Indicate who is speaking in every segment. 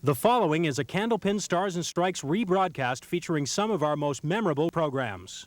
Speaker 1: The following is a Candlepin Stars and Strikes rebroadcast featuring some of our most memorable programs.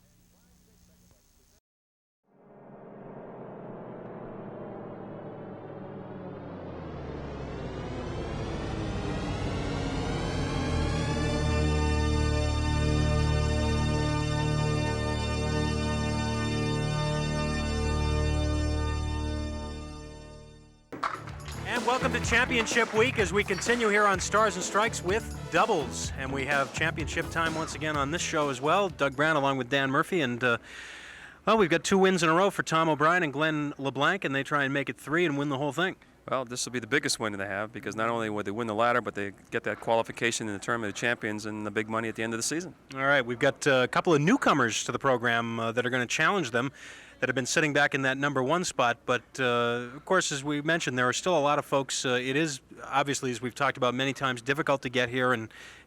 Speaker 1: And welcome to Championship Week as we continue here on Stars and Strikes with doubles. And we have championship time once again on this show as well. Doug Brown along with Dan Murphy. And, well, we've got 2 wins in a row for Tom O'Brien and Glenn LeBlanc, and they try and make it 3 and win the whole thing.
Speaker 2: Well, this will be the biggest win they have because not only would they win the ladder, but they get that qualification in the Tournament of Champions and the big money at the end of the season.
Speaker 1: All right, we've got a couple of newcomers to the program that are going to challenge them that have been sitting back in that number 1 spot. But, of course, as we mentioned, there are still a lot of folks. It is, obviously, as we've talked about many times, difficult to get here,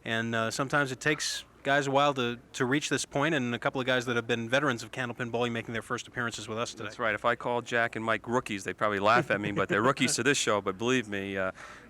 Speaker 1: and sometimes it takes guys a while to reach this point, and a couple of guys that have been veterans of Candlepin bowling making their first appearances with us today.
Speaker 2: That's right. If I called Jack and Mike rookies, they'd probably laugh at me, but they're rookies to this show. But believe me,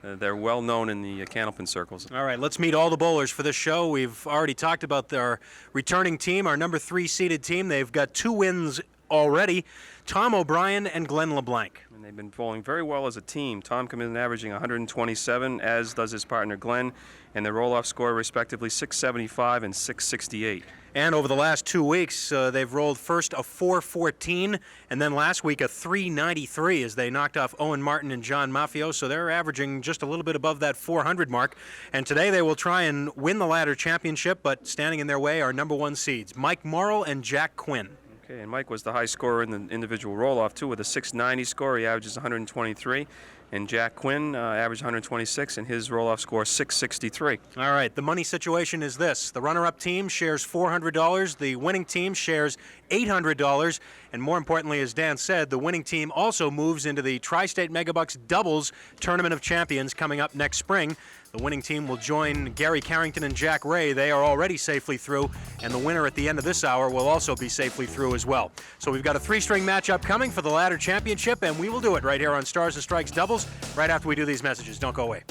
Speaker 2: they're well known in the Candlepin circles.
Speaker 1: All right, let's meet all the bowlers for this show. We've already talked about our returning team, our number 3 seeded team. They've got 2 wins already, Tom O'Brien and Glenn LeBlanc.
Speaker 2: And they've been bowling very well as a team. Tom comes in averaging 127, as does his partner Glenn, and their roll-off score respectively 675 and 668.
Speaker 1: And over the last 2 weeks, they've rolled first a 414, and then last week a 393 as they knocked off Owen Martin and John Maffio, so they're averaging just a little bit above that 400 mark. And today they will try and win the ladder championship, but standing in their way are number 1 seeds, Mike Morrill and Jack Quinn.
Speaker 2: Okay, and Mike was the high scorer in the individual roll-off, too, with a 690 score. He averages 123. And Jack Quinn averaged 126, and his roll-off score 663.
Speaker 1: All right, the money situation is this. The runner-up team shares $400. The winning team shares $800. And more importantly, as Dan said, the winning team also moves into the Tri-State Megabucks Doubles Tournament of Champions coming up next spring. The winning team will join Gary Carrington and Jack Ray. They are already safely through, and the winner at the end of this hour will also be safely through as well. So we've got a 3-string matchup coming for the ladder championship, and we will do it right here on Stars and Strikes Doubles right after we do these messages. Don't go away.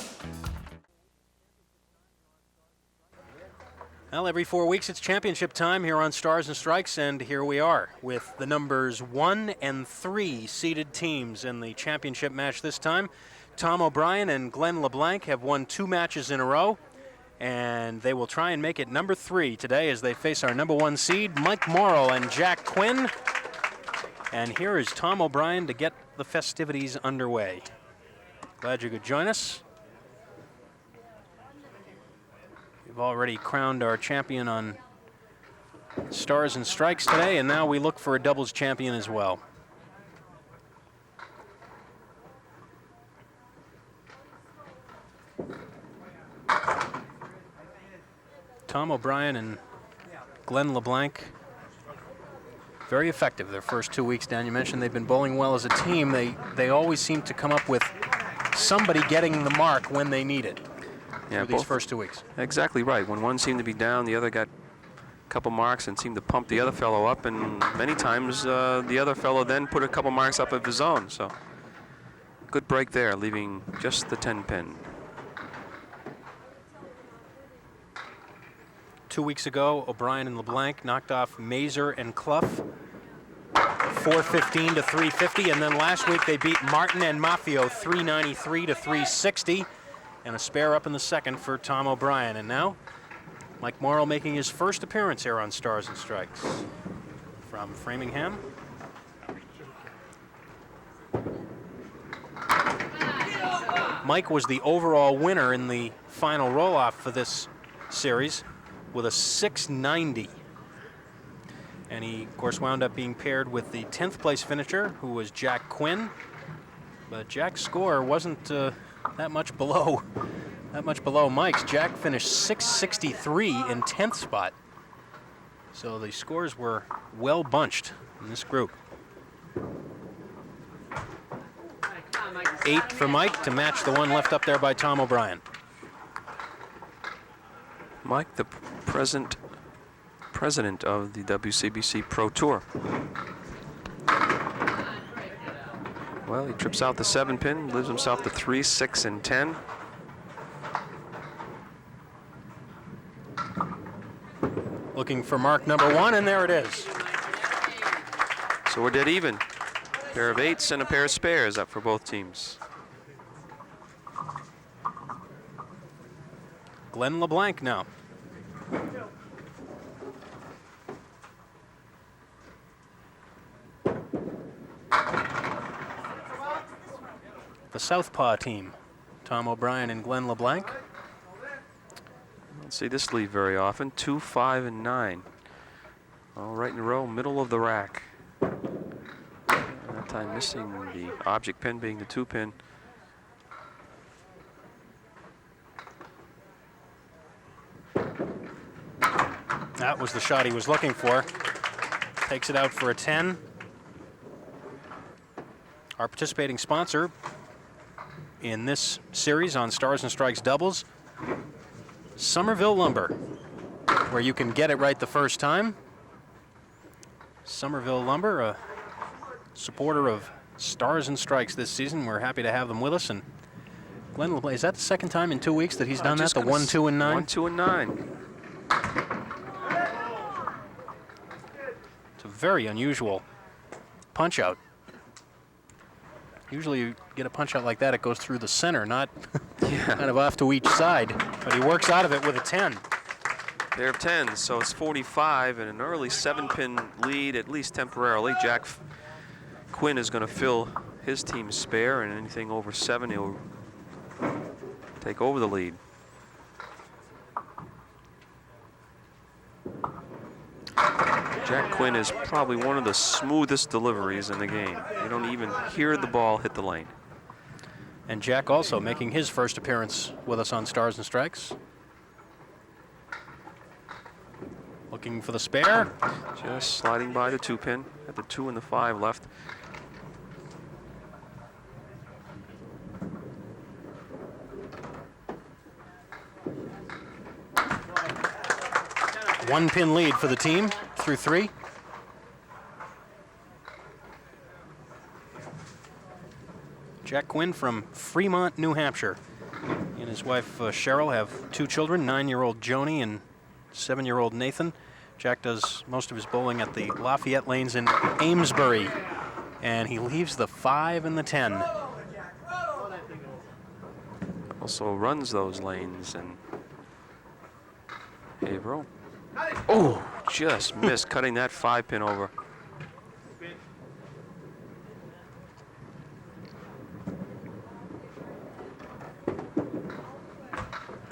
Speaker 1: Well, every 4 weeks it's championship time here on Stars and Strikes, and here we are with the numbers 1 and 3 seeded teams in the championship match this time. Tom O'Brien and Glenn LeBlanc have won 2 matches in a row, and they will try and make it number 3 today as they face our number 1 seed, Mike Morrill and Jack Quinn. And here is Tom O'Brien to get the festivities underway. Glad you could join us. We've already crowned our champion on Stars and Strikes today, and now we look for a doubles champion as well. Tom O'Brien and Glenn LeBlanc, very effective their first 2 weeks. Dan, you mentioned they've been bowling well as a team. They always seem to come up with somebody getting the mark when they need it.
Speaker 2: Yeah,
Speaker 1: these first 2 weeks.
Speaker 2: Exactly right. When one seemed to be down, the other got a couple marks and seemed to pump the other fellow up, and many times the other fellow then put a couple marks up of his own. So good break there, leaving just the 10 pin.
Speaker 1: 2 weeks ago, O'Brien and LeBlanc knocked off Mazer and Clough, 415 to 350, and then last week they beat Martin and Maffio, 393 to 360, and a spare up in the second for Tom O'Brien. And now, Mike Morrill making his first appearance here on Stars and Strikes from Framingham. Mike was the overall winner in the final roll-off for this series with a 690. And he, of course, wound up being paired with the 10th place finisher, who was Jack Quinn. But Jack's score wasn't that much below Mike's. Jack finished 663 in 10th spot. So the scores were well bunched in this group. 8 for Mike to match the one left up there by Tom O'Brien.
Speaker 2: Mike, the president of the WCBC Pro Tour. Well, he trips out the 7 pin, lives himself to 3, 6, and 10.
Speaker 1: Looking for mark number 1, and there it is.
Speaker 2: So we're dead even. Pair of 8s and a pair of spares up for both teams.
Speaker 1: Glenn LeBlanc now. The Southpaw team, Tom O'Brien and Glenn LeBlanc.
Speaker 2: Don't see this lead very often. 2, 5, and 9. All right in a row, middle of the rack. That time missing the object pin being the 2-pin.
Speaker 1: That was the shot he was looking for. Takes it out for a 10. Our participating sponsor in this series on Stars and Strikes doubles, Somerville Lumber, where you can get it right the first time. Somerville Lumber, a supporter of Stars and Strikes this season. We're happy to have them with us. And Glenn LeBlanc, is that the second time in 2 weeks that he's done that? The 1, 2, and 9?
Speaker 2: 1, 2, and 9.
Speaker 1: It's a very unusual punch out. Usually you get a punch out like that, it goes through the center, not kind of off to each side. But he works out of it with a 10.
Speaker 2: Pair of 10s, so it's 45 and an early 7-pin lead, at least temporarily. Quinn is going to fill his team's spare, and anything over 7, he'll take over the lead. Jack Quinn is probably one of the smoothest deliveries in the game. You don't even hear the ball hit the lane.
Speaker 1: And Jack also making his first appearance with us on Stars and Strikes. Looking for the spare.
Speaker 2: Just sliding by the 2-pin at the 2 and the 5 left.
Speaker 1: One-pin lead for the team through 3. Jack Quinn from Fremont, New Hampshire. He and his wife Cheryl have 2 children, 9-year-old Joni and 7-year-old Nathan. Jack does most of his bowling at the Lafayette Lanes in Amesbury. And he leaves the 5 and the 10.
Speaker 2: Also runs those lanes in Haverhill. Oh, just missed cutting that 5-pin over.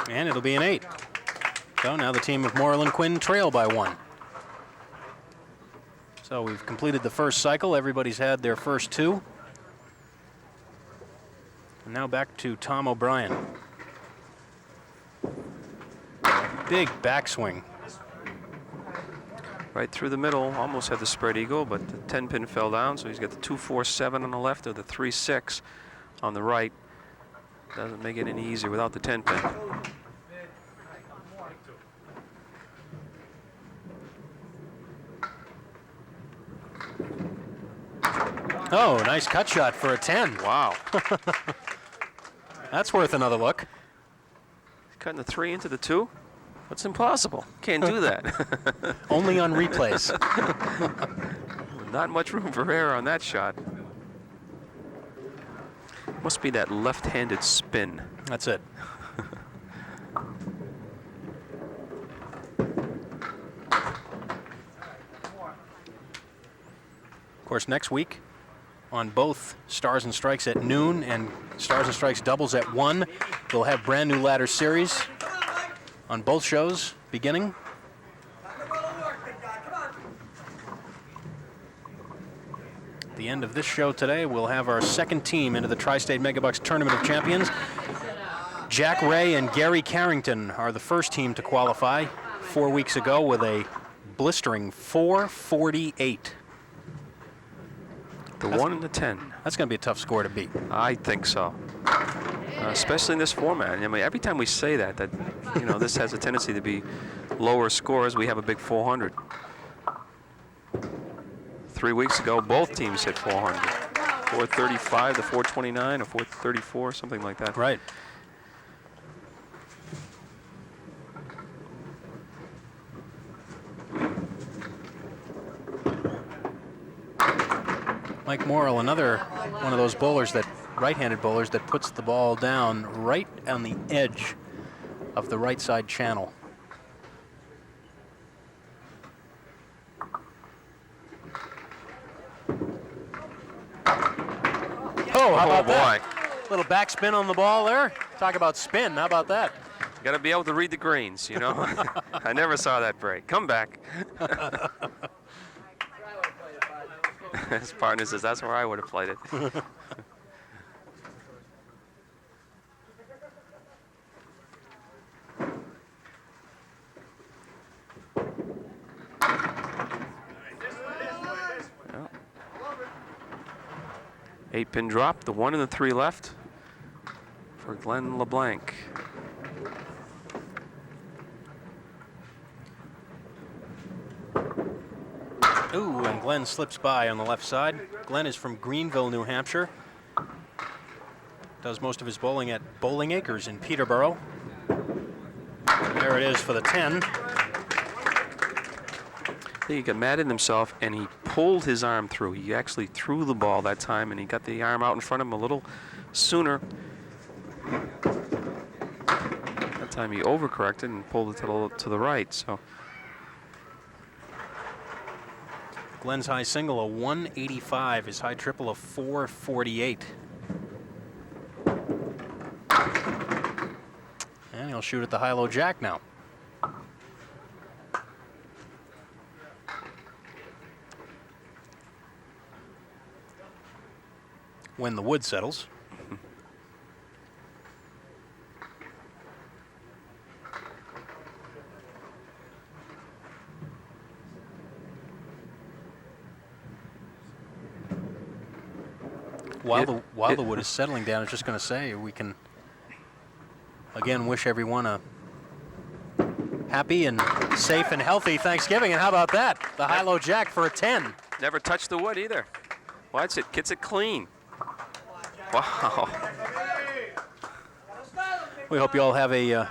Speaker 1: And it'll be an 8. So now the team of Morrill and Quinn trail by 1. So we've completed the first cycle. Everybody's had their first 2. And now back to Tom O'Brien. Big backswing.
Speaker 2: Right through the middle, almost had the spread eagle, but the 10-pin fell down, so he's got the 2-4-7 on the left or the 3-6 on the right. Doesn't make it any easier without the 10-pin.
Speaker 1: Oh, nice cut shot for a 10.
Speaker 2: Wow.
Speaker 1: That's worth another look.
Speaker 2: Cutting the 3 into the 2? That's impossible. Can't do that.
Speaker 1: Only on replays.
Speaker 2: Not much room for error on that shot. Must be that left-handed spin.
Speaker 1: That's it. Of course, next week on both Stars and Strikes at noon and Stars and Strikes doubles at 1, we'll have brand new ladder series on both shows beginning. At the end of this show today, we'll have our second team into the Tri-State Megabucks Tournament of Champions. Jack Ray and Gary Carrington are the first team to qualify 4 weeks ago with a blistering 448.
Speaker 2: The 1 and the 10.
Speaker 1: That's going to be a tough score to beat.
Speaker 2: I think so. Especially in this format. I mean, every time we say that you know, this has a tendency to be lower scores. We have a big 400. 3 weeks ago, both teams hit 400. 435 to 429 or 434, something like that.
Speaker 1: Right. Mike Morrill, another one of those bowlers that, right-handed bowlers that puts the ball down right on the edge of the right side channel. Oh, how about that? Little backspin on the ball there. Talk about spin. How about that?
Speaker 2: You got to be able to read the greens, you know. I never saw that break. Come back. His partner says, that's where I would have played it. Well, 8-pin drop, the 1 and the 3 left for Glenn LeBlanc.
Speaker 1: Ooh, and Glenn slips by on the left side. Glenn is from Greenville, New Hampshire. Does most of his bowling at Bowling Acres in Peterborough. There it is for the 10.
Speaker 2: He got mad at himself and he pulled his arm through. He actually threw the ball that time and he got the arm out in front of him a little sooner. That time he overcorrected and pulled it to the right. So
Speaker 1: Glenn's high single, a 185. His high triple, a 448. And he'll shoot at the high-low jack now. When the wood settles. While the wood is settling down, I was just going to say, we can again wish everyone a happy and safe and healthy Thanksgiving. And how about that? The high-low jack for a 10.
Speaker 2: never touched the wood either. Watch it, gets it clean. Wow.
Speaker 1: We hope you all have an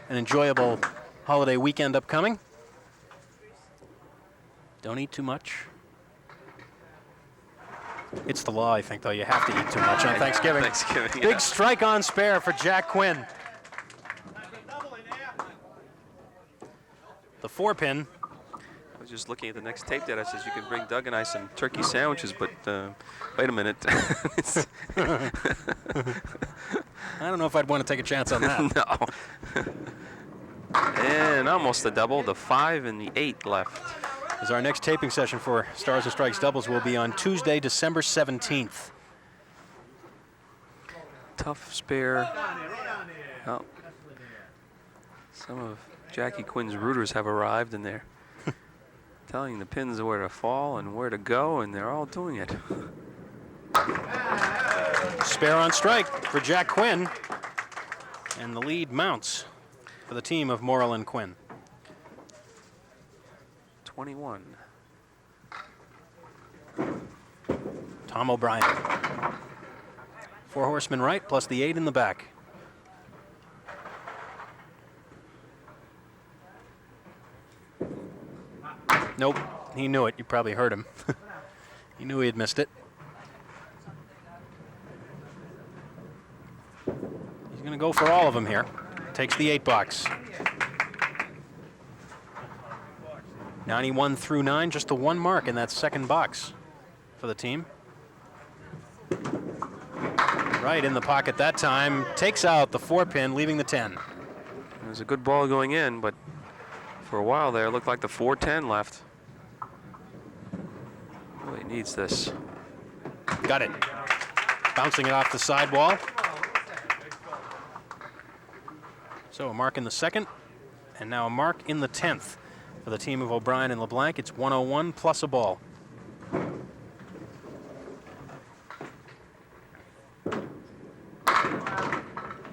Speaker 1: enjoyable holiday weekend upcoming. Don't eat too much. It's the law, I think, though. You have to eat too much on Thanksgiving.
Speaker 2: Thanksgiving,
Speaker 1: Big strike on spare for Jack Quinn. The 4-pin.
Speaker 2: I was just looking at the next tape that I says you can bring Doug and I some turkey sandwiches, but wait a minute.
Speaker 1: I don't know if I'd want to take a chance on that.
Speaker 2: No. And almost a double, the 5 and the 8 left.
Speaker 1: As our next taping session for Stars and Strikes doubles will be on Tuesday, December 17th.
Speaker 2: Tough spare. Oh. Some of Jackie Quinn's rooters have arrived and they're telling the pins where to fall and where to go, and they're all doing it.
Speaker 1: Spare on strike for Jack Quinn. And the lead mounts for the team of Morrill and Quinn.
Speaker 2: 21.
Speaker 1: Tom O'Brien. 4 horsemen right, plus the 8 in the back. Nope, he knew it. You probably heard him. He knew he had missed it. He's going to go for all of them here. Takes the 8 box. 91 through 9, just the 1 mark in that second box for the team. Right in the pocket that time. Takes out the 4-pin, leaving the 10.
Speaker 2: There's a good ball going in, but for a while there, it looked like the 4-10 left. Really needs this.
Speaker 1: Got it. Bouncing it off the sidewall. So a mark in the second, and now a mark in the 10th. For the team of O'Brien and LeBlanc, it's 101 plus a ball.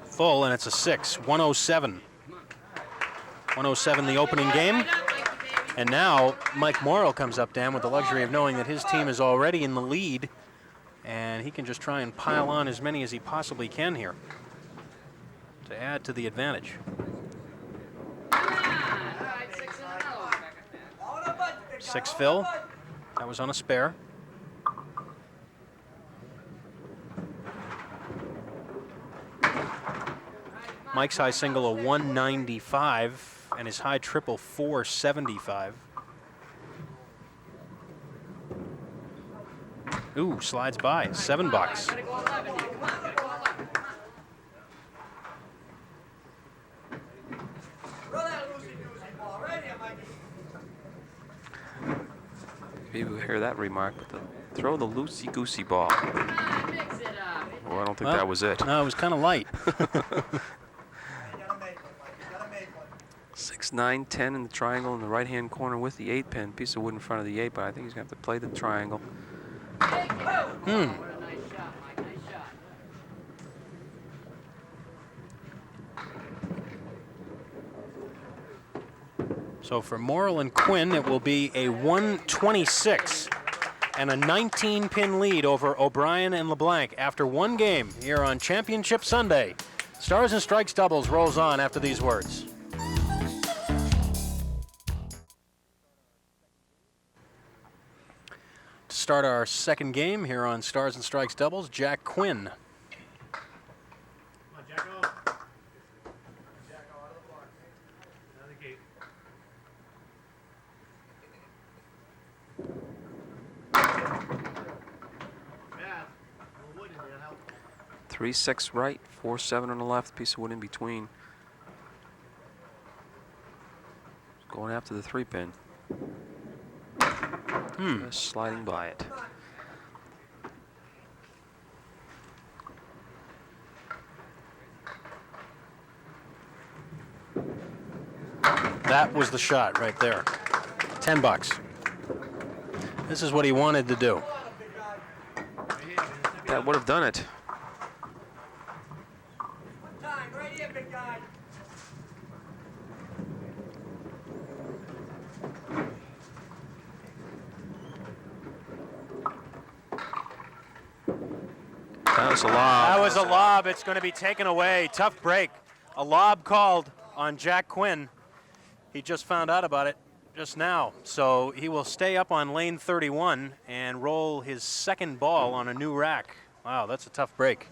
Speaker 1: Full, and it's a 6, 107. 107 the opening game. And now Mike Morrill comes up, Dan, with the luxury of knowing that his team is already in the lead, and he can just try and pile on as many as he possibly can here to add to the advantage. 6 fill. That was on a spare. Mike's high single a 195 and his high triple 475. Ooh, slides by, $7.
Speaker 2: Maybe we'll hear that remark, but throw the loosey-goosey ball. Well, I don't think that was it.
Speaker 1: No, it was kind of light.
Speaker 2: 6, 9, 10 in the triangle in the right-hand corner with the 8-pin. Piece of wood in front of the 8, but I think he's going to have to play the triangle.
Speaker 1: So for Morrill and Quinn, it will be a 126 and a 19-pin lead over O'Brien and LeBlanc after one game here on Championship Sunday. Stars and Strikes doubles rolls on after these words. To start our second game here on Stars and Strikes doubles, Jack Quinn.
Speaker 2: Three, 6 right, 4, 7 on the left, piece of wood in between. Going after the 3-pin. Just sliding by it.
Speaker 1: That was the shot right there. $10. This is what he wanted to do.
Speaker 2: That would have done it. That was a lob.
Speaker 1: That was a lob. It's going to be taken away. Tough break. A lob called on Jack Quinn. He just found out about it just now. So he will stay up on lane 31 and roll his second ball on a new rack. Wow, that's a tough break.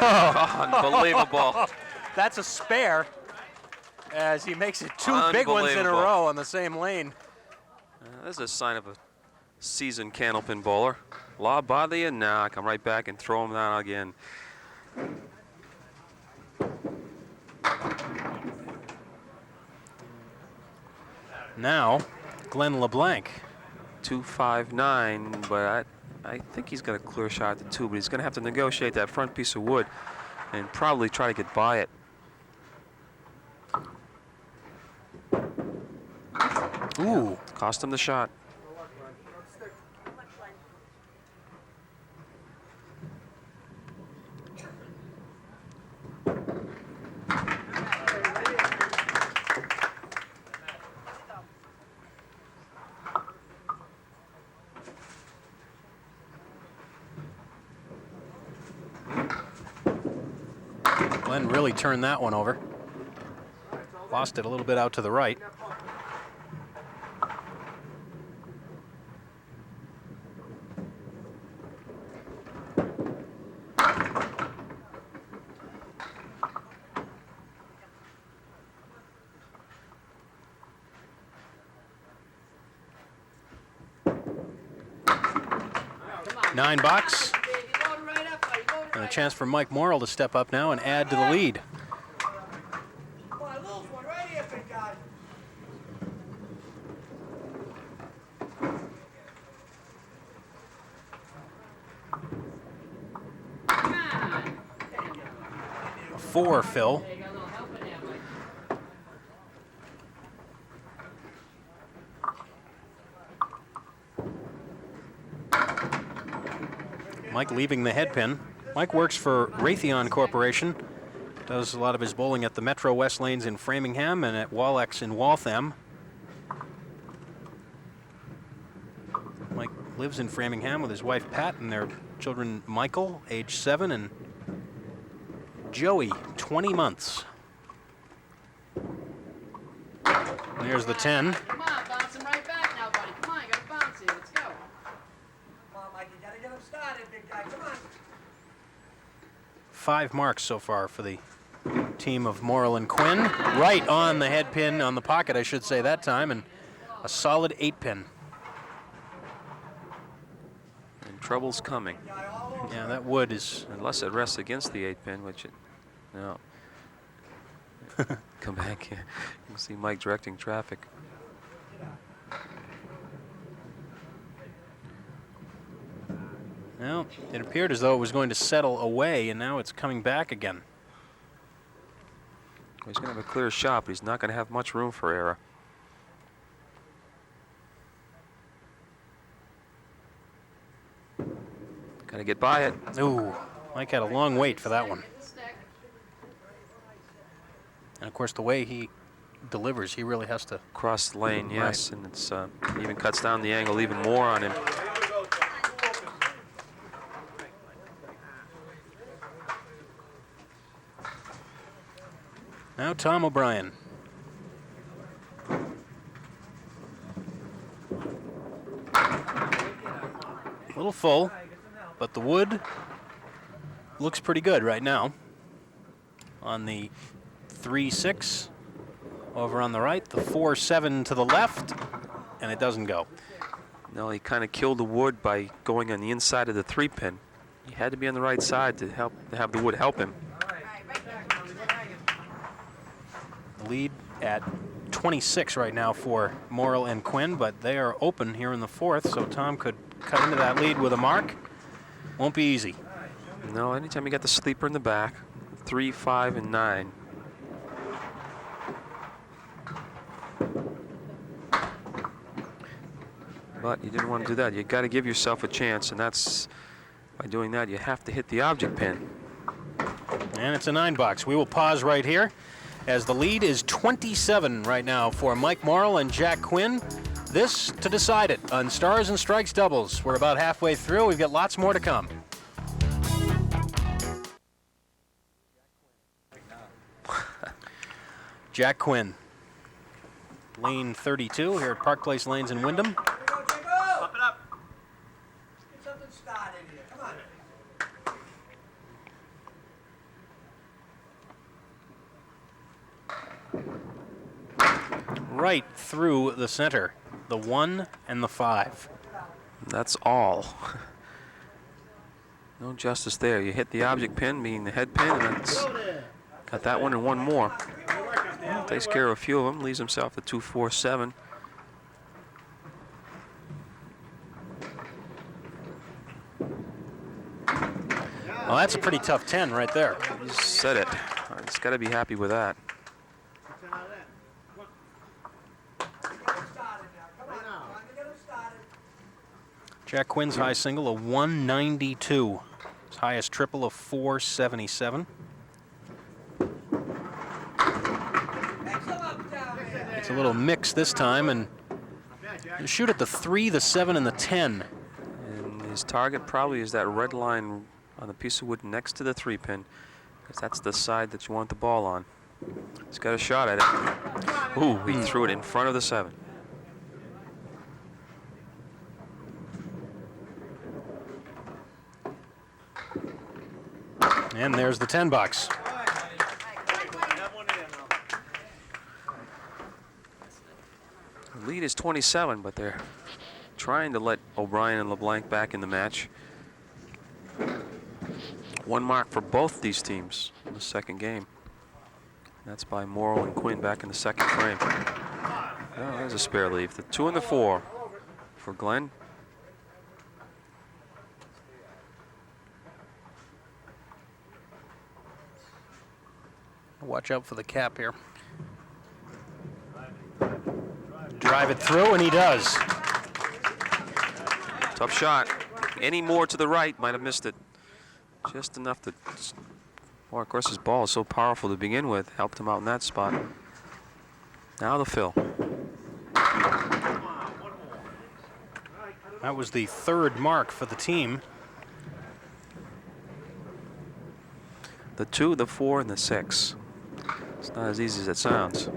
Speaker 2: Unbelievable.
Speaker 1: That's a spare as he makes it two big ones in a row on the same lane.
Speaker 2: This is a sign of a seasoned Candlepin bowler. Lob bother you? Nah, come right back and throw him down again.
Speaker 1: Now, Glenn LeBlanc.
Speaker 2: 259, but I think he's got a clear shot at the 2, but he's going to have to negotiate that front piece of wood and probably try to get by it.
Speaker 1: Ooh.
Speaker 2: Cost him the shot.
Speaker 1: Glenn really turned that one over. Lost it a little bit out to the right. $9. And a chance for Mike Morrill to step up now and add to the lead. A 4, Phil. Mike leaving the headpin. Mike works for Raytheon Corporation. Does a lot of his bowling at the Metro West lanes in Framingham and at Wallex in Waltham. Mike lives in Framingham with his wife Pat and their children Michael, age 7, and Joey, 20 months. There's the 10.
Speaker 3: Come on, bounce him right back now, buddy. Come on, you gotta bounce it. Let's go.
Speaker 1: 5 marks so far for the team of Morrill and Quinn. Right on the head pin, on the pocket, I should say, that time, and a solid 8-pin.
Speaker 2: And trouble's coming.
Speaker 1: Yeah, that wood is...
Speaker 2: Unless it rests against the 8-pin, which it... No. Come back here. You can see Mike directing traffic.
Speaker 1: Well, it appeared as though it was going to settle away, and now it's coming back again.
Speaker 2: Well, he's going to have a clear shot, but he's not going to have much room for error. Got to get by it.
Speaker 1: Ooh, Mike had a long wait for that one. And of course, the way he delivers, he really has to...
Speaker 2: Cross the lane, yes, right. And it's even cuts down the angle even more on him.
Speaker 1: Now Tom O'Brien. A little full, but the wood looks pretty good right now. On the 3-6 over on the right, the 4-7 to the left, and it doesn't go.
Speaker 2: No, he kind of killed the wood by going on the inside of the 3-pin. He had to be on the right side to have the wood help him.
Speaker 1: Lead at 26 right now for Morrill and Quinn, but they are open here in the 4th, so Tom could cut into that lead with a mark. Won't be easy.
Speaker 2: No, anytime you got the sleeper in the back, 3, 5, and 9. But you didn't want to do that. You got to give yourself a chance, and that's by doing that you have to hit the object pin.
Speaker 1: And it's a 9-box. We will pause right here, as the lead is 27 right now for Mike Morrill and Jack Quinn. This to decide it on Stars and Strikes doubles. We're about halfway through. We've got lots more to come. Jack Quinn, lane 32 here at Park Place Lanes in Windham.
Speaker 3: Pump it up. Get something started here. Come on.
Speaker 1: Right through the center, the 1 and the 5.
Speaker 2: That's all. No justice there. You hit the object pin, meaning the head pin, and that's got that one and one more. Well, takes care of a few of them, leaves himself at 2, 4, 7.
Speaker 1: Well, that's a pretty tough 10 right there.
Speaker 2: You said it. He's got to be happy with that.
Speaker 1: Jack Quinn's high single, a 192. His highest triple, a 477. It's a little mix this time, and you shoot at the 3, the 7, and the 10.
Speaker 2: And his target probably is that red line on the piece of wood next to the 3-pin, because that's the side that you want the ball on. He's got a shot at it. Ooh, he threw it in front of the 7.
Speaker 1: And there's the 10-box.
Speaker 2: The lead is 27, but they're trying to let O'Brien and LeBlanc back in the match. 1 mark for both these teams in the second game. That's by Morrill and Quinn back in the second frame. Oh, there's a spare leave. The 2 and the 4 for Glenn.
Speaker 1: Watch out for the cap here. Drive it through, and he does.
Speaker 2: Tough shot. Any more to the right, might have missed it. Just enough to... Well, of course, his ball is so powerful to begin with. Helped him out in that spot. Now the fill.
Speaker 1: That was the 3rd mark for the team.
Speaker 2: The 2, the 4, and the 6. It's not as easy as it sounds.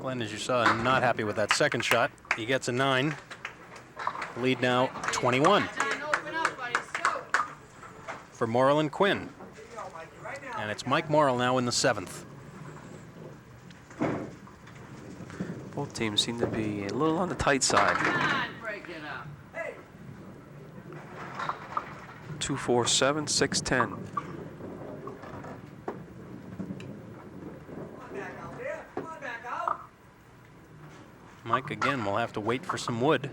Speaker 1: Glenn, as you saw, not happy with that second shot. He gets a 9. Lead now 21 for Morrill and Quinn. And it's Mike Morrill now in the 7th.
Speaker 2: Both teams seem to be a little on the tight side. 2-4-7, 6-10.
Speaker 1: Mike again will have to wait for some wood.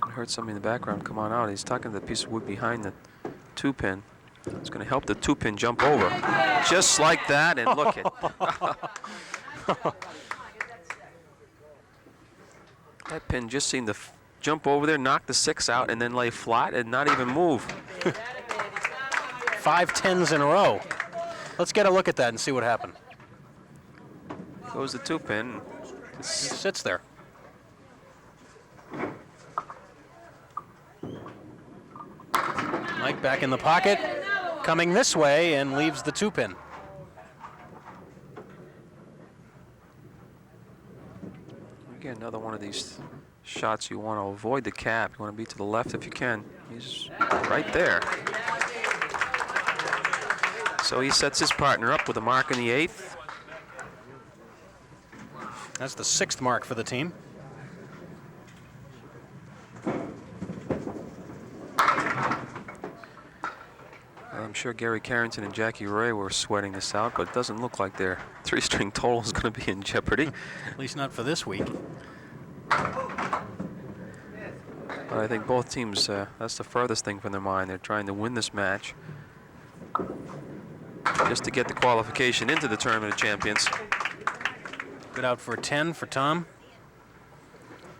Speaker 2: I heard somebody in the background come on out. He's talking to the piece of wood behind the 2-pin. It's going to help the 2-pin jump over. Just like that, and look at that pin just seemed to jump over there, knock the 6 out, and then lay flat and not even move.
Speaker 1: 5 10s in a row. Let's get a look at that and see what happened.
Speaker 2: Goes the 2-pin.
Speaker 1: It sits there. Mike back in the pocket, coming this way, and leaves the 2-pin.
Speaker 2: Again, another one of these shots you want to avoid the cap. You want to be to the left if you can. He's right there. So he sets his partner up with a mark in the 8th.
Speaker 1: That's the 6th mark for the team.
Speaker 2: I'm sure Gary Carrington and Jackie Ray were sweating this out, but it doesn't look like their 3-string total is going to be in jeopardy.
Speaker 1: At least not for this week.
Speaker 2: But I think both teams, that's the furthest thing from their mind. They're trying to win this match just to get the qualification into the Tournament of Champions.
Speaker 1: Good out for a 10 for Tom.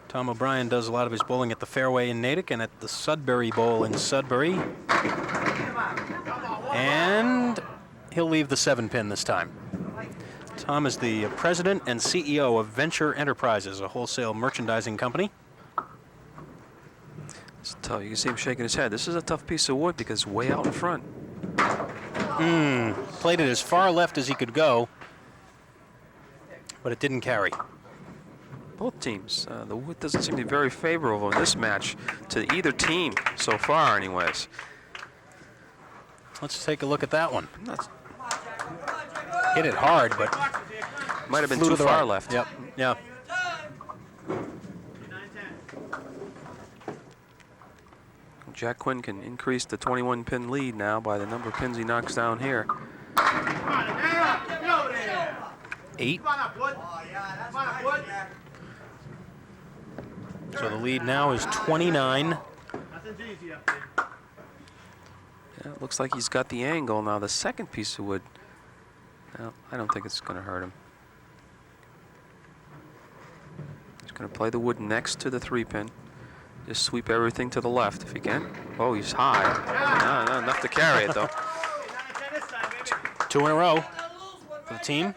Speaker 1: Tom O'Brien does a lot of his bowling at the Fairway in Natick and at the Sudbury Bowl in Sudbury. And he'll leave the 7-pin this time. Tom is the president and CEO of Venture Enterprises, a wholesale merchandising company.
Speaker 2: It's tough. You can see him shaking his head. This is a tough piece of wood because it's way out in front.
Speaker 1: Played it as far left as he could go, but it didn't carry.
Speaker 2: Both teams. The wood doesn't seem to be very favorable in this match to either team so far, anyways.
Speaker 1: Let's take a look at that one. Hit it hard, but
Speaker 2: might have been
Speaker 1: flew
Speaker 2: too
Speaker 1: to the
Speaker 2: far
Speaker 1: right.
Speaker 2: left.
Speaker 1: Yep. Yeah.
Speaker 2: Jack Quinn can increase the 21-pin lead now by the number of pins he knocks down here.
Speaker 1: 8. So the lead now is 29.
Speaker 2: Yeah, it looks like he's got the angle now. The second piece of wood. No, I don't think it's going to hurt him. He's going to play the wood next to the 3-pin. Just sweep everything to the left if he can. Oh, he's high. Not enough to carry it, though.
Speaker 1: 2 in a row for the team.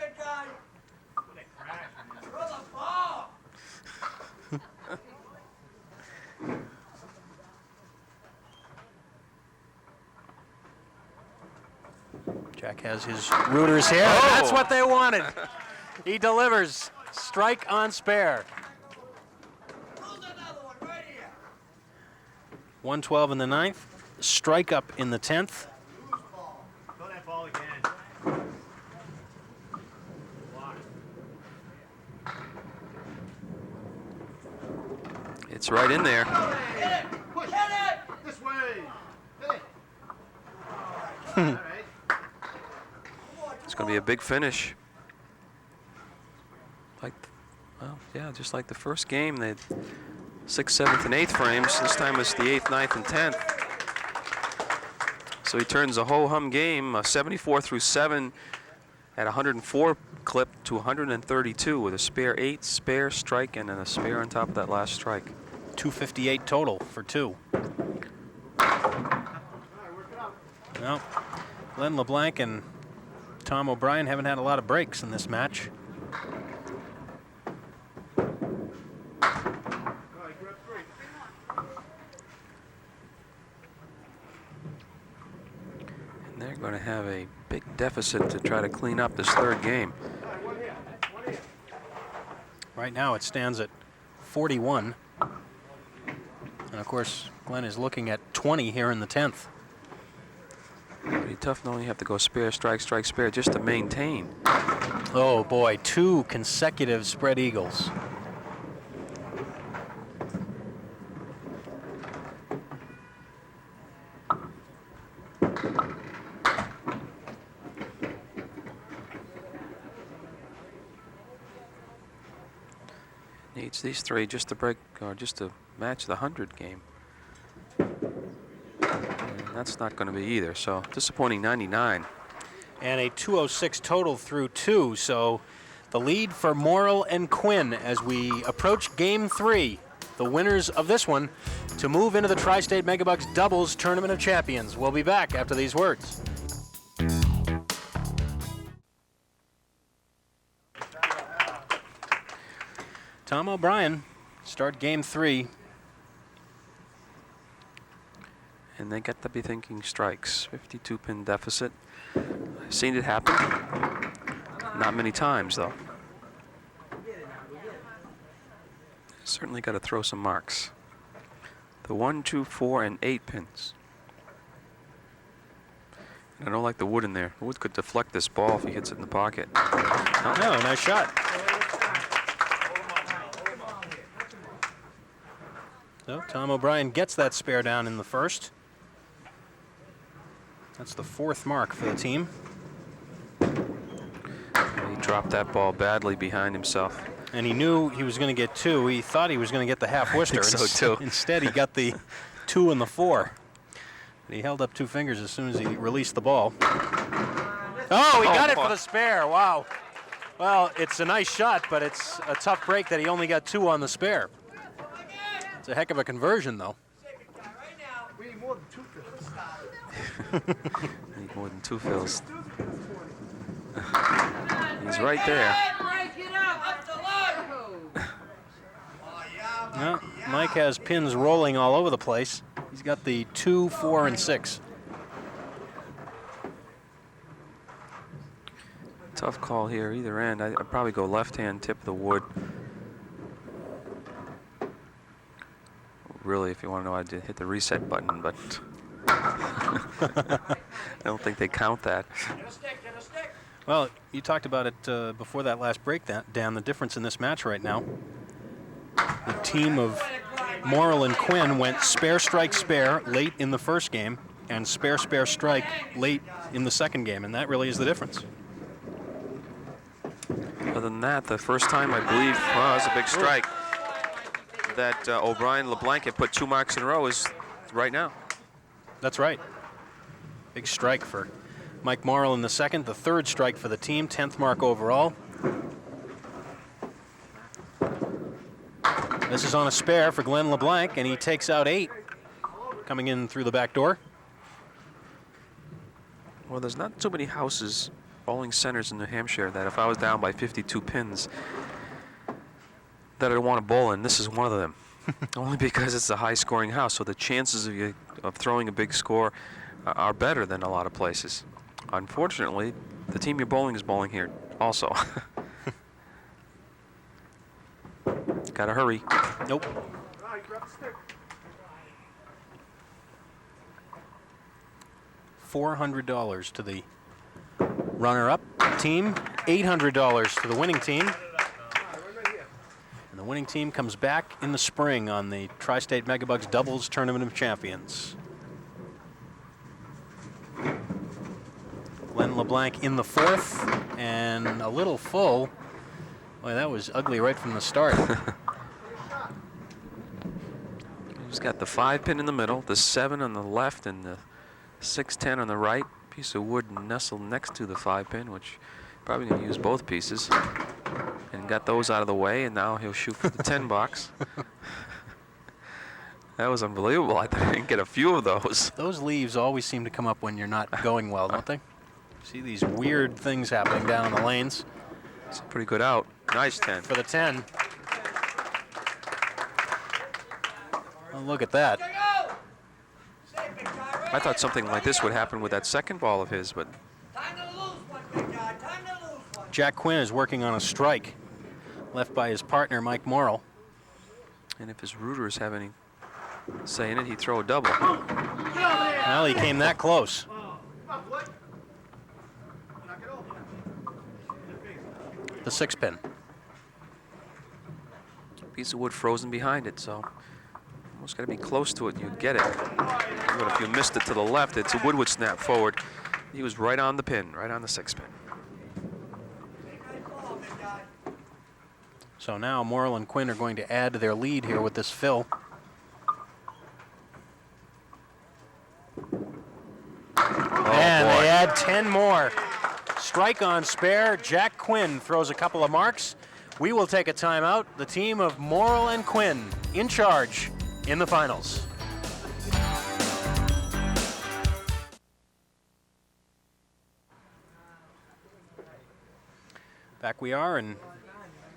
Speaker 1: Jack has his rooters here.
Speaker 2: Oh.
Speaker 1: That's what they wanted. He delivers. Strike on spare. 112 in the 9th. Strike up in the 10th.
Speaker 2: It's right in there. It's going to be a big finish. Like, well, yeah, just like the first game, they had 6th, 7th, and 8th frames. This time it's the 8th, 9th, and 10th. So he turns a ho-hum game, 74 through 7 at 104 clip to 132 with a spare 8, spare strike, and then a spare on top of that last strike.
Speaker 1: 258 total for 2. Well, Glenn LeBlanc and Tom O'Brien haven't had a lot of breaks in this match.
Speaker 2: And they're going to have a big deficit to try to clean up this third game.
Speaker 1: Right now it stands at 41. And of course, Glenn is looking at 20 here in the 10th.
Speaker 2: Pretty tough knowing you have to go spare, strike, strike, spare just to maintain.
Speaker 1: Oh boy, 2 consecutive spread eagles.
Speaker 2: Needs these 3 just to break, or just to match the 100 game. And that's not going to be either, so disappointing 99.
Speaker 1: And a 206 total through 2, so the lead for Morrill and Quinn as we approach Game 3. The winners of this one to move into the Tri-State Megabucks Doubles Tournament of Champions. We'll be back after these words. Tom O'Brien, start Game 3.
Speaker 2: And they got to be thinking strikes. 52 pin deficit. I've seen it happen. Not many times, though. Certainly got to throw some marks. The 1, 2, 4, and 8 pins. And I don't like the wood in there. The wood could deflect this ball if he hits it in the pocket.
Speaker 1: Oh, no, nice shot. So Tom O'Brien gets that spare down in the first. That's the 4th mark for the team.
Speaker 2: He dropped that ball badly behind himself.
Speaker 1: And he knew he was going to get 2. He thought he was going to get the half Worcester.
Speaker 2: I think so, too.
Speaker 1: Instead, he got the 2 and the 4. And he held up 2 fingers as soon as he released the ball. Oh, he got it for the spare. Wow. Well, it's a nice shot, but it's a tough break that he only got 2 on the spare. It's a heck of a conversion, though.
Speaker 3: We need more than 2 fills.
Speaker 2: Need more than 2 fills. He's right there.
Speaker 1: Well, Mike has pins rolling all over the place. He's got the 2, 4, and 6.
Speaker 2: Tough call here, either end. I'd probably go left-hand tip the wood. Really, if you want to know, I'd hit the reset button, but I don't think they count that.
Speaker 1: Well, you talked about it before that last breakdown, the difference in this match right now. The team of Morrill and Quinn went spare, strike, spare late in the first game and spare, spare, strike late in the second game, and that really is the difference.
Speaker 2: Other than that, the first time, I believe, well, that was a big strike, that O'Brien LeBlanc had put 2 marks in a row is right now.
Speaker 1: That's right. Big strike for Mike Morrill in the second, the 3rd strike for the team, 10th mark overall. This is on a spare for Glenn LeBlanc, and he takes out 8, coming in through the back door.
Speaker 2: Well, there's not too many houses, bowling centers in New Hampshire, that if I was down by 52 pins, that I'd want to bowl in. This is one of them. Only because it's a high-scoring house, so the chances of throwing a big score are better than a lot of places. Unfortunately, the team you're bowling is bowling here also. Gotta hurry.
Speaker 1: Nope. $400 to the runner-up team, $800 to the winning team. And the winning team comes back in the spring on the Tri-State Megabucks Doubles Tournament of Champions. Glenn LeBlanc in the 4th, and a little full. Boy, that was ugly right from the start.
Speaker 2: He's got the 5 pin in the middle, the 7 on the left, and the 6-10 on the right. Piece of wood nestled next to the 5 pin, which probably going to use both pieces. And got those out of the way, and now he'll shoot for the 10 box. That was unbelievable. I didn't get a few of those.
Speaker 1: Those leaves always seem to come up when you're not going well, don't they? See these weird things happening down in the lanes.
Speaker 2: It's a pretty good out. Nice 10.
Speaker 1: For the 10. Oh, look at that.
Speaker 2: I thought something like this would happen with that second ball of his, but
Speaker 1: Jack Quinn is working on a strike. left by his partner, Mike Morrill.
Speaker 2: And if his rooters have any say in it, he'd throw a double.
Speaker 1: Well, he came that close. The 6-pin.
Speaker 2: Piece of wood frozen behind it, so almost got to be close to it and you'd get it. But if you missed it to the left, the wood would snap forward. He was right on the pin, right on the 6-pin.
Speaker 1: So now Morrill and Quinn are going to add to their lead here with this fill. And
Speaker 2: boy.
Speaker 1: they add 10 more. Strike on spare. Jack Quinn throws a couple of marks. We will take a timeout. The team of Morrill and Quinn in charge in the finals. Back we are, and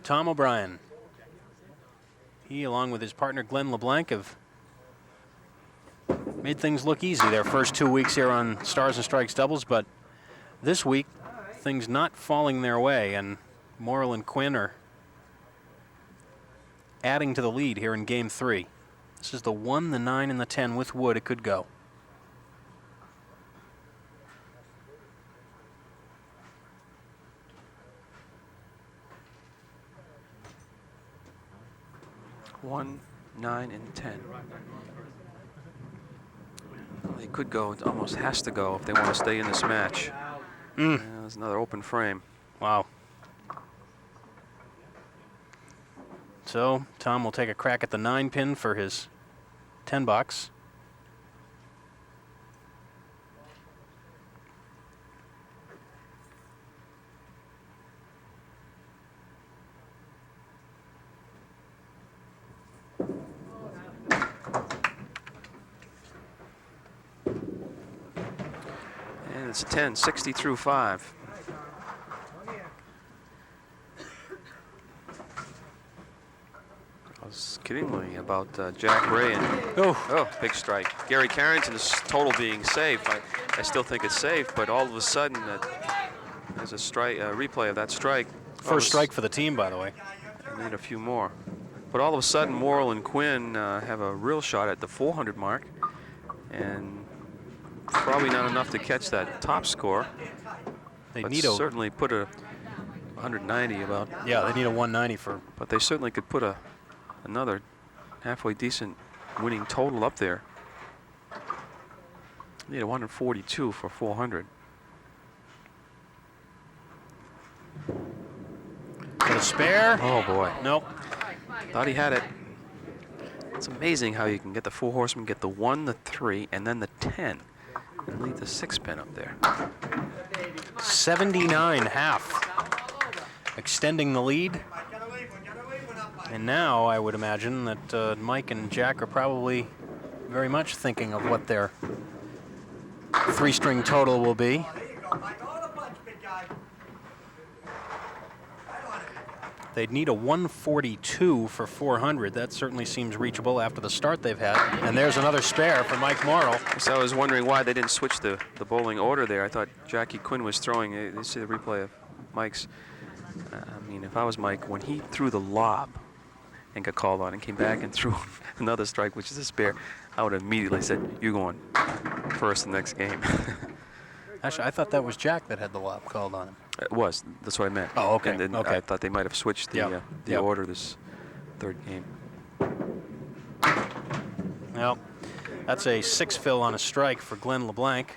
Speaker 1: Tom O'Brien. He, along with his partner Glenn LeBlanc, have made things look easy their first 2 weeks here on Stars and Strikes doubles, but this week, things not falling their way, and Morrill and Quinn are adding to the lead here in Game 3. This is the 1, the 9, and the 10 with wood. It could go.
Speaker 2: One, 9, and 10. They could go. It almost has to go if they want to stay in this match. Yeah, there's another open frame.
Speaker 1: Wow. So Tom will take a crack at the 9-pin for his 10 bucks.
Speaker 2: And it's 10, 60 through 5. I was kidding about Jack Ray and big strike. Gary Carrington's total being safe. I still think it's safe, but all of a sudden there's a strike, replay of that strike.
Speaker 1: First strike for the team, by the way.
Speaker 2: I need a few more. But all of a sudden, Morrill and Quinn have a real shot at the 400 mark, and probably not enough to catch that top score.
Speaker 1: They
Speaker 2: but
Speaker 1: need
Speaker 2: certainly put a 190 about.
Speaker 1: Yeah, they need a 190 for.
Speaker 2: But they certainly could put another halfway decent winning total up there. Need a 142 for 400.
Speaker 1: For the spare.
Speaker 2: Oh boy.
Speaker 1: Nope.
Speaker 2: Thought he had it. It's amazing how you can get the 4 horsemen, get the 1, the 3, and then the 10, and leave the 6-pin up there.
Speaker 1: 79 half. Extending the lead. And now I would imagine that Mike and Jack are probably very much thinking of what their 3-string total will be. They'd need a 142 for 400. That certainly seems reachable after the start they've had. And there's another spare for Mike Morrill.
Speaker 2: So I was wondering why they didn't switch the bowling order there. I thought Jackie Quinn was throwing. You see the replay of Mike's. I mean, if I was Mike, when he threw the lob and got called on and came back and threw another strike, which is a spare, I would have immediately said, you're going first the next game.
Speaker 1: Actually, I thought that was Jack that had the lob called on him.
Speaker 2: It was. That's what I meant.
Speaker 1: Oh, okay.
Speaker 2: And then
Speaker 1: Okay.
Speaker 2: I thought they might have switched the order this third game.
Speaker 1: Well, that's a 6 fill on a strike for Glenn LeBlanc.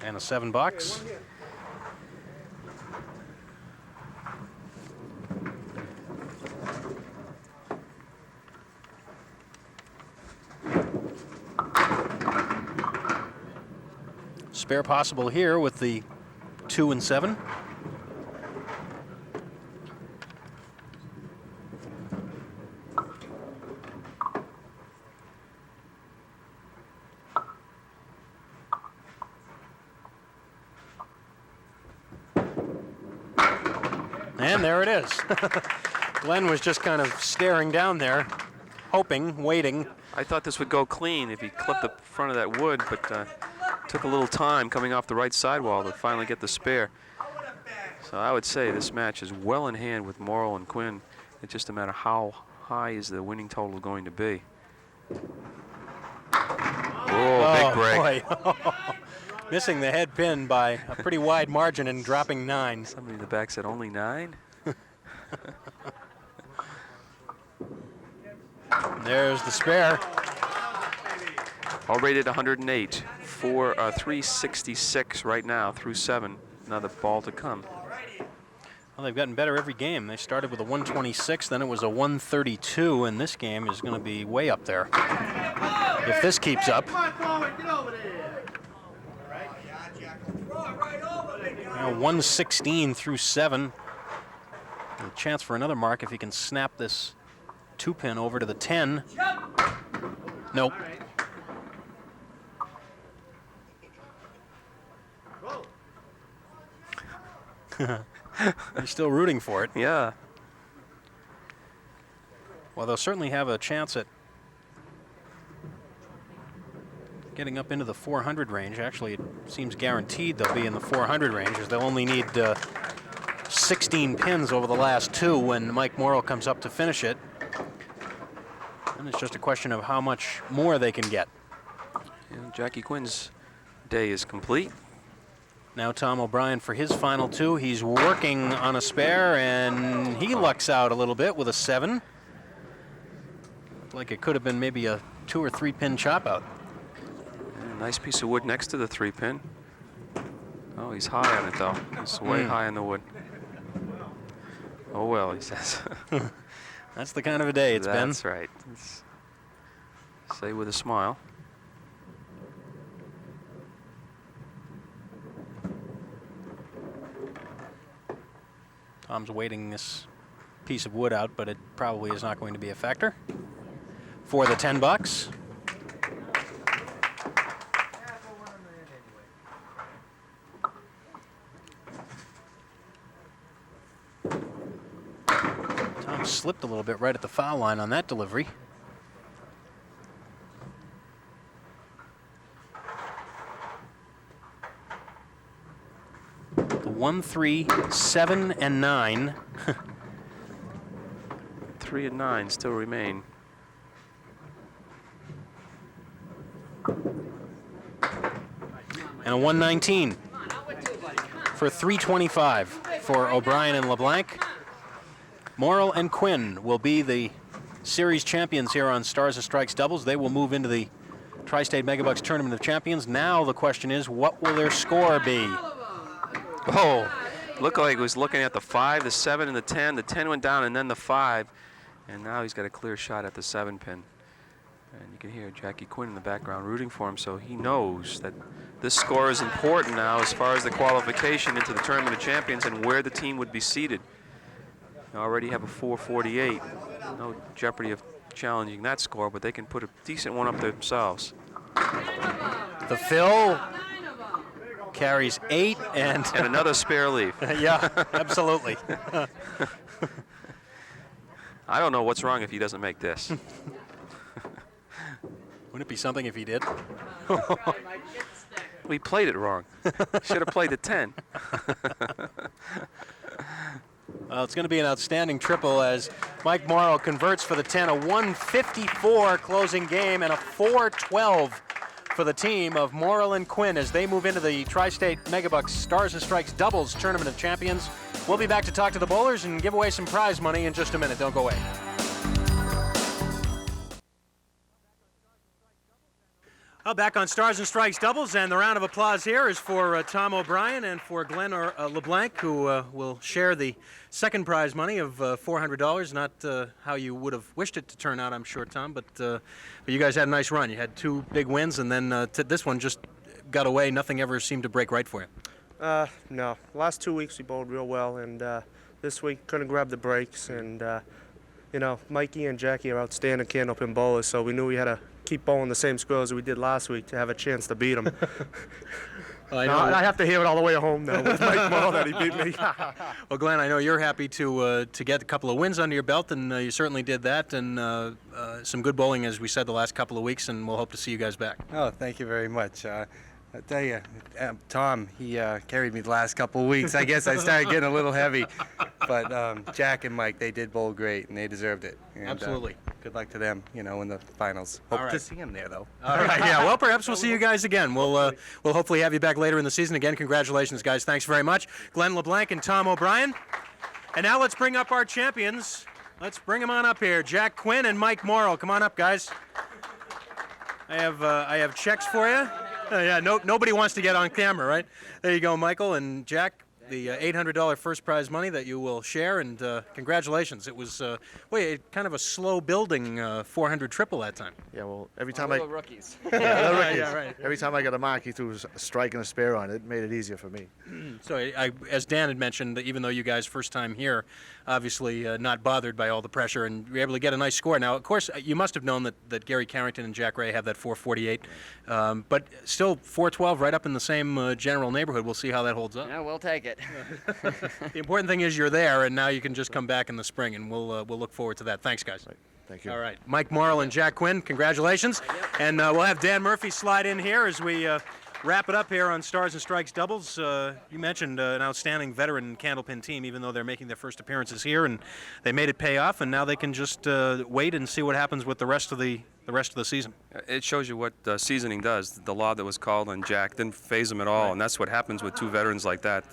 Speaker 1: And a 7 bucks. Spare possible here with the 2 and 7. And there it is. Glenn was just kind of staring down there, hoping, waiting.
Speaker 2: I thought this would go clean if he clipped the front of that wood, but Took a little time coming off the right sidewall to finally get the spare. So I would say this match is well in hand with Morrill and Quinn. It's just a matter how high is the winning total going to be. Oh, big break.
Speaker 1: Boy. Missing the head pin by a pretty wide margin and dropping 9.
Speaker 2: Somebody in the back said only 9.
Speaker 1: There's the spare.
Speaker 2: All rated 108. 366 right now through 7. Another ball to come.
Speaker 1: Well, they've gotten better every game. They started with a 126, then it was a 132, and this game is going to be way up there if this keeps up. Now 116 through 7. A chance for another mark if he can snap this 2-pin over to the 10. Nope. You're still rooting for it.
Speaker 2: Yeah.
Speaker 1: Well, they'll certainly have a chance at getting up into the 400 range. Actually, it seems guaranteed they'll be in the 400 range, as they'll only need 16 pins over the last 2 when Mike Morrill comes up to finish it. And it's just a question of how much more they can get.
Speaker 2: And Jackie Quinn's day is complete.
Speaker 1: Now Tom O'Brien for his final 2. He's working on a spare, and he lucks out a little bit with a 7. Like it could have been maybe a 2 or 3 pin chop out.
Speaker 2: And a nice piece of wood next to the 3-pin. Oh, he's high on it though. He's way high in the wood. Oh well, he says.
Speaker 1: That's the kind of a day it's been.
Speaker 2: That's right. Say with a smile.
Speaker 1: Tom's waiting this piece of wood out, but it probably is not going to be a factor for the 10 bucks. Tom slipped a little bit right at the foul line on that delivery. The 1, 3, 7, and 9.
Speaker 2: 3 and 9 still remain.
Speaker 1: And a 119 for 325 for O'Brien and LeBlanc. Morrill and Quinn will be the series champions here on Stars and Strikes doubles. They will move into the Tri-State Megabucks Tournament of Champions. Now the question is, what will their score be?
Speaker 2: Oh, looked like he was looking at the 5, the 7, and the 10. The 10 went down and then the 5. And now he's got a clear shot at the 7-pin. And you can hear Jackie Quinn in the background rooting for him, so he knows that this score is important now as far as the qualification into the Tournament of Champions and where the team would be seated. They already have a 448. No jeopardy of challenging that score, but they can put a decent one up themselves.
Speaker 1: The fill carries 8 and
Speaker 2: another spare leaf.
Speaker 1: Yeah, absolutely.
Speaker 2: I don't know what's wrong if he doesn't make this.
Speaker 1: Wouldn't it be something if he did?
Speaker 2: We played it wrong. Should have played the 10.
Speaker 1: Well, it's going to be an outstanding triple as Mike Morrill converts for the 10, a 154 closing game and a 412 for the team of Morrill and Quinn as they move into the Tri-State Megabucks Stars and Strikes Doubles Tournament of Champions. We'll be back to talk to the bowlers and give away some prize money in just a minute. Don't go away. Back on Stars and Strikes Doubles, and the round of applause here is for Tom O'Brien and for Glenn LeBlanc, who will share the second prize money of $400. Not how you would have wished it to turn out, I'm sure, Tom, but you guys had a nice run. You had 2 big wins, and then this one just got away. Nothing ever seemed to break right for you.
Speaker 4: No. Last 2 weeks we bowled real well, and this week couldn't grab the breaks. And you know, Mikey and Jackie are outstanding Candlepin bowlers, so we knew we had to keep bowling the same squares as we did last week to have a chance to beat them.
Speaker 1: Well, I know.
Speaker 4: I have to hear it all the way home now with Mike Morrill that he beat me.
Speaker 1: Well, Glenn, I know you're happy to get a couple of wins under your belt, and you certainly did that, and some good bowling, as we said, the last couple of weeks, and we'll hope to see you guys back.
Speaker 5: Oh, thank you very much. I tell you, Tom, he carried me the last couple of weeks. I guess I started getting a little heavy. But Jack and Mike, they did bowl great, and they deserved it. And,
Speaker 1: Absolutely.
Speaker 5: Good luck to them, in the finals. Hope
Speaker 1: right.
Speaker 5: to see them there, though.
Speaker 1: All right, yeah. Well, perhaps we'll see you guys again. We'll hopefully have you back later in the season. Again, congratulations, guys. Thanks very much. Glenn LeBlanc and Tom O'Brien. And now let's bring up our champions. Let's bring them on up here. Jack Quinn and Mike Morrill. Come on up, guys. I have checks for you. Yeah, nobody wants to get on camera, right? There you go, Michael and Jack. The $800 first prize money that you will share, and congratulations. It was kind of a slow building 400 triple that time.
Speaker 6: Yeah, well, every time
Speaker 7: rookies.
Speaker 6: yeah,
Speaker 1: right.
Speaker 6: Every time I got a mark, he threw a strike and a spare on it. It made it easier for me.
Speaker 1: So, as Dan had mentioned, even though you guys first time here, obviously not bothered by all the pressure, and you're able to get a nice score. Now, of course, you must have known that Gary Carrington and Jack Ray have that 448, but still 412 right up in the same general neighborhood. We'll see how that holds up.
Speaker 7: Yeah, we'll take it.
Speaker 1: The important thing is you're there, and now you can just come back in the spring, and we'll look forward to that. Thanks, guys.
Speaker 6: Right. Thank you.
Speaker 1: All right, Mike Morrill and Jack Quinn, congratulations. And we'll have Dan Murphy slide in here as we wrap it up here on Stars and Strikes doubles. You mentioned an outstanding veteran Candlepin team, even though they're making their first appearances here, and they made it pay off, and now they can just wait and see what happens with the rest of the season.
Speaker 2: It shows you what seasoning does. The law that was called on Jack didn't phase him at all, and that's what happens with two veterans like that.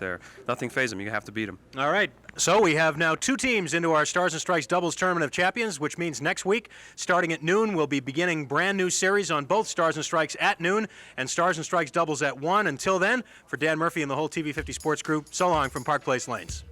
Speaker 2: Nothing phases them. You have to beat them.
Speaker 1: All right. So we have now two teams into our Stars and Strikes Doubles Tournament of Champions, which means next week, starting at noon, we'll be beginning brand new series on both Stars and Strikes at noon and Stars and Strikes Doubles at 1. Until then, for Dan Murphy and the whole TV50 Sports crew, so long from Park Place Lanes.